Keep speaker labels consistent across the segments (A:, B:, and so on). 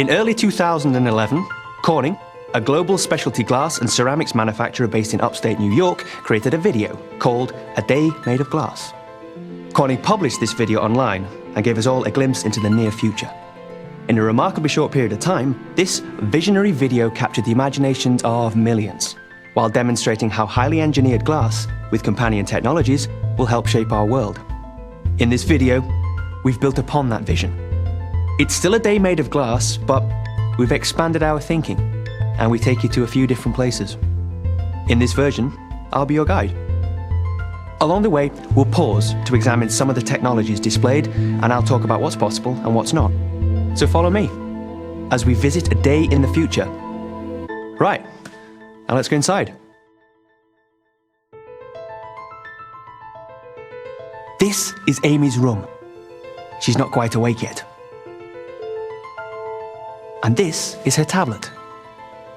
A: In early 2011, Corning, a global specialty glass and ceramics manufacturer based in upstate New York, created a video called A Day Made of Glass. Corning published this video online and gave us all a glimpse into the near future. In a remarkably short period of time, this visionary video captured the imaginations of millions, while demonstrating how highly engineered glass, with companion technologies, will help shape our world. In this video, we've built upon that vision. It's still a day made of glass, but we've expanded our thinking, and we take you to a few different places. In this version, I'll be your guide. Along the way, we'll pause to examine some of the technologies displayed, and I'll talk about what's possible and what's not. So follow me as we visit a day in the future. Right, now let's go inside. This is Amy's room. She's not quite awake yet. And this is her tablet.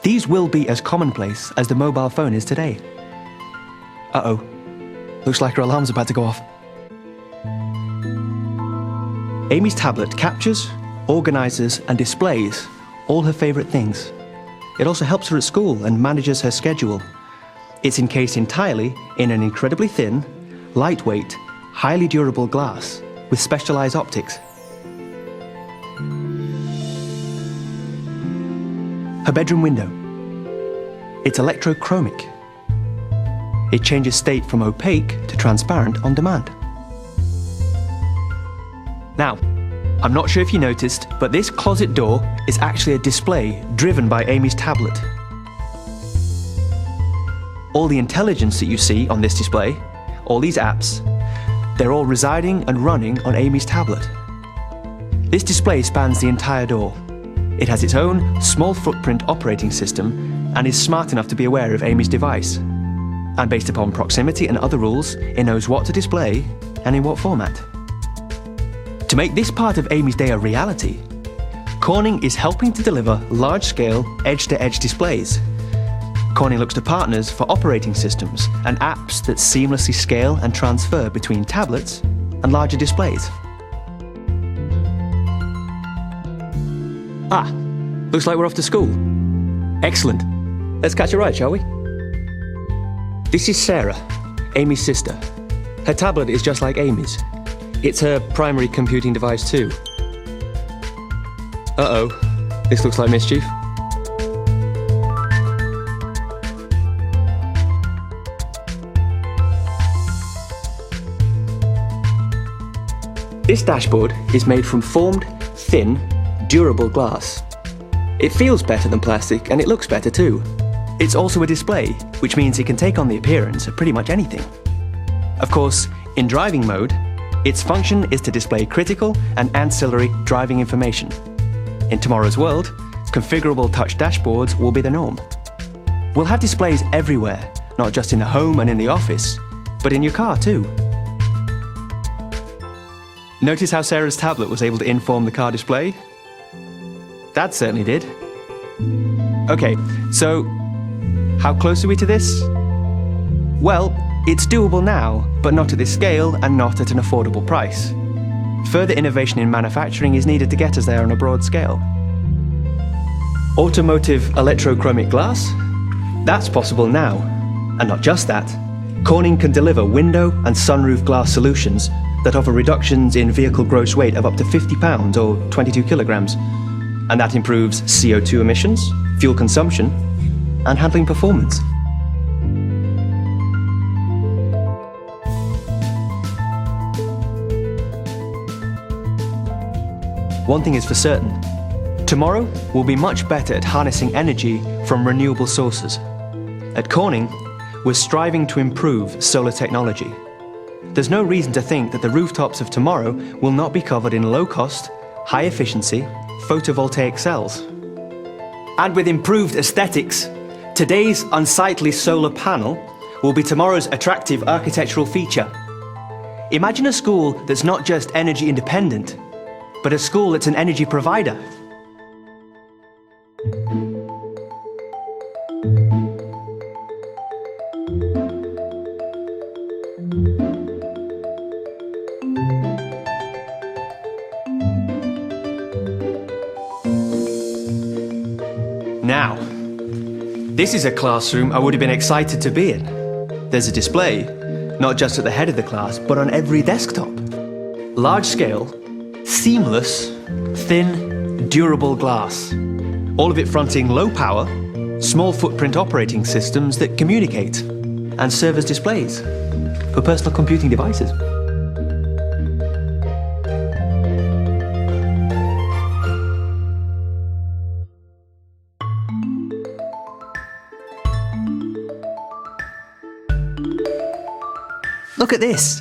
A: These will be as commonplace as the mobile phone is today. Uh-oh, looks like her alarm's about to go off. Amy's tablet captures, organizes, and displays all her favorite things. It also helps her at school and manages her schedule. It's encased entirely in an incredibly thin, lightweight, highly durable glass with specialized optics. Her bedroom window. It's electrochromic. It changes state from opaque to transparent on demand. Now, I'm not sure if you noticed, but this closet door is actually a display driven by Amy's tablet. All the intelligence that you see on this display, all these apps, they're all residing and running on Amy's tablet. This display spans the entire door. It has its own small footprint operating system and is smart enough to be aware of Amy's device. And based upon proximity and other rules, it knows what to display and in what format. To make this part of Amy's day a reality, Corning is helping to deliver large-scale, edge-to-edge displays. Corning looks to partners for operating systems and apps that seamlessly scale and transfer between tablets and larger displays. Ah, looks like we're off to school. Excellent. Let's catch a ride, shall we? This is Sarah, Amy's sister. Her tablet is just like Amy's. It's her primary computing device too. Uh-oh, this looks like mischief. This dashboard is made from formed, thin, durable glass. It feels better than plastic and it looks better too. It's also a display, which means it can take on the appearance of pretty much anything. Of course, in driving mode, its function is to display critical and ancillary driving information. In tomorrow's world, configurable touch dashboards will be the norm. We'll have displays everywhere, not just in the home and in the office, but in your car too. Notice how Sarah's tablet was able to inform the car display? Dad certainly did. Okay, so how close are we to this? Well, it's doable now, but not at this scale and not at an affordable price. Further innovation in manufacturing is needed to get us there on a broad scale. Automotive electrochromic glass? That's possible now. And not just that, Corning can deliver window and sunroof glass solutions that offer reductions in vehicle gross weight of up to 50 pounds or 22 kilograms. And that improves CO2 emissions, fuel consumption, and handling performance. One thing is for certain, tomorrow will be much better at harnessing energy from renewable sources. At Corning, we're striving to improve solar technology. There's no reason to think that the rooftops of tomorrow will not be covered in low-cost, high-efficiency photovoltaic cells. And with improved aesthetics, today's unsightly solar panel will be tomorrow's attractive architectural feature. Imagine a school that's not just energy independent, but a school that's an energy provider. Now, this is a classroom I would have been excited to be in. There's a display, not just at the head of the class, but on every desktop. Large scale, seamless, thin, durable glass. All of it fronting low power, small footprint operating systems that communicate and serve as displays for personal computing devices. Look at this.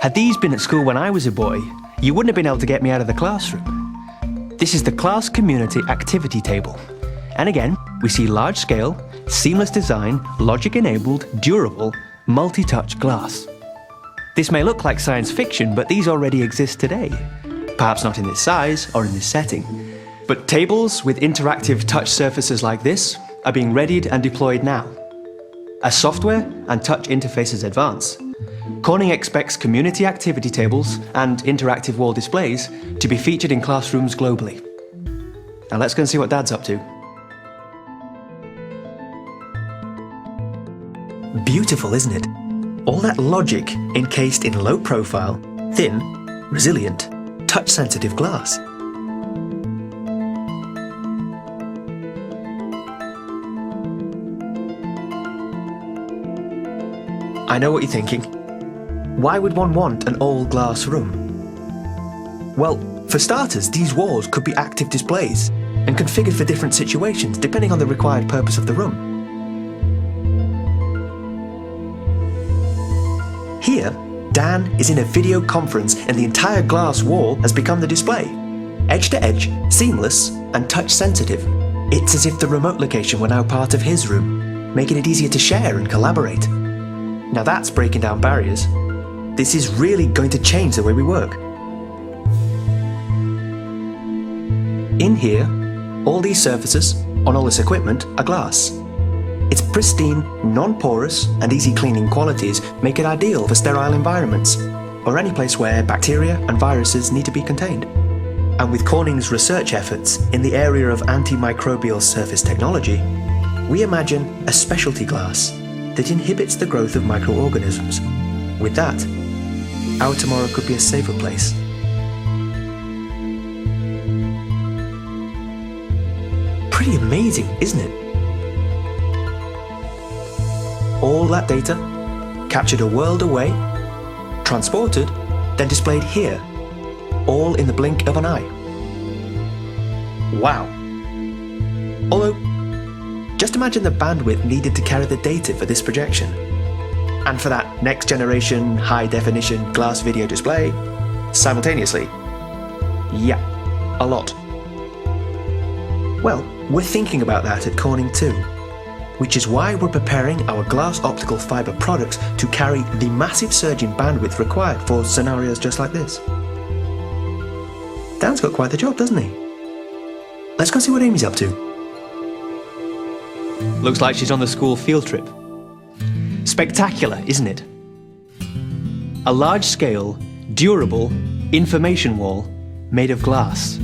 A: Had these been at school when I was a boy, you wouldn't have been able to get me out of the classroom. This is the Class Community Activity Table. And again, we see large-scale, seamless design, logic-enabled, durable, multi-touch glass. This may look like science fiction, but these already exist today. Perhaps not in this size or in this setting. But tables with interactive touch surfaces like this are being readied and deployed now. As software and touch interfaces advance, Corning expects community activity tables and interactive wall displays to be featured in classrooms globally. Now let's go and see what Dad's up to. Beautiful, isn't it? All that logic encased in low-profile, thin, resilient, touch-sensitive glass. I know what you're thinking. Why would one want an all-glass room? Well, for starters, these walls could be active displays and configured for different situations depending on the required purpose of the room. Here, Dan is in a video conference and the entire glass wall has become the display. Edge-to-edge, seamless, and touch-sensitive. It's as if the remote location were now part of his room, making it easier to share and collaborate. Now that's breaking down barriers. This is really going to change the way we work. In here, all these surfaces on all this equipment are glass. Its pristine, non-porous and easy cleaning qualities make it ideal for sterile environments or any place where bacteria and viruses need to be contained. And with Corning's research efforts in the area of antimicrobial surface technology, we imagine a specialty glass that inhibits the growth of microorganisms. With that, our tomorrow could be a safer place. Pretty amazing, isn't it? All that data, captured a world away, transported, then displayed here, all in the blink of an eye. Wow. Although, just imagine the bandwidth needed to carry the data for this projection. And for that next generation high-definition glass video display, simultaneously. Yeah, a lot. Well, we're thinking about that at Corning too, which is why we're preparing our glass optical fiber products to carry the massive surge in bandwidth required for scenarios just like this. Dan's got quite the job, doesn't he? Let's go see what Amy's up to. Looks like she's on the school field trip. Spectacular, isn't it? A large-scale, durable information wall made of glass.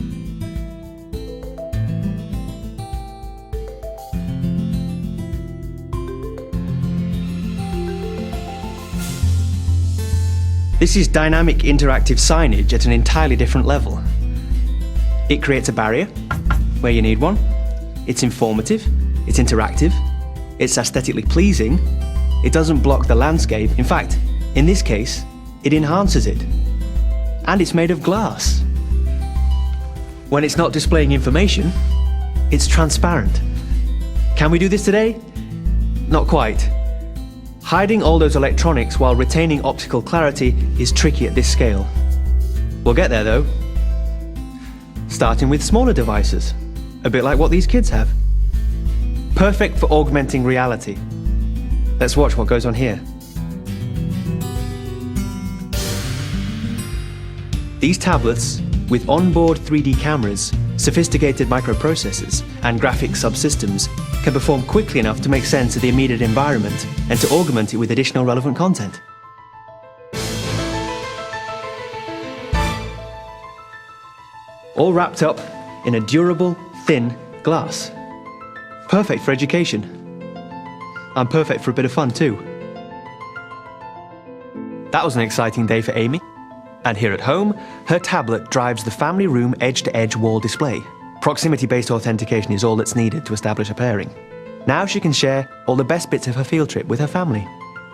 A: This is dynamic interactive signage at an entirely different level. It creates a barrier where you need one. It's informative, it's interactive, it's aesthetically pleasing, it doesn't block the landscape. In fact, in this case, it enhances it. And it's made of glass. When it's not displaying information, it's transparent. Can we do this today? Not quite. Hiding all those electronics while retaining optical clarity is tricky at this scale. We'll get there though. Starting with smaller devices, a bit like what these kids have. Perfect for augmenting reality. Let's watch what goes on here. These tablets, with onboard 3D cameras, sophisticated microprocessors, and graphic subsystems, can perform quickly enough to make sense of the immediate environment and to augment it with additional relevant content. All wrapped up in a durable, thin glass. Perfect for education. And perfect for a bit of fun too. That was an exciting day for Amy. And here at home, her tablet drives the family room edge-to-edge wall display. Proximity-based authentication is all that's needed to establish a pairing. Now she can share all the best bits of her field trip with her family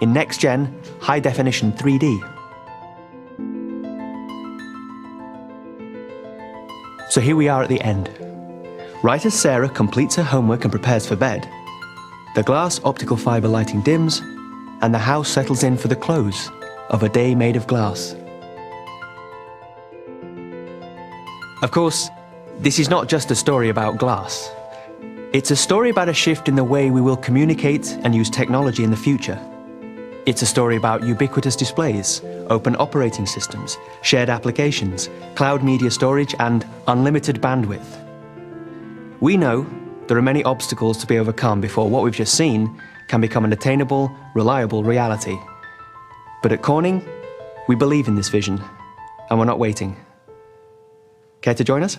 A: in next-gen, high-definition 3D. So here we are at the end. Right as Sarah completes her homework and prepares for bed, the glass optical fibre lighting dims, and the house settles in for the close of A Day Made of Glass. Of course, this is not just a story about glass. It's a story about a shift in the way we will communicate and use technology in the future. It's a story about ubiquitous displays, open operating systems, shared applications, cloud media storage, and unlimited bandwidth. We know there are many obstacles to be overcome before what we've just seen can become an attainable, reliable reality. But at Corning, we believe in this vision, and we're not waiting. Care to join us?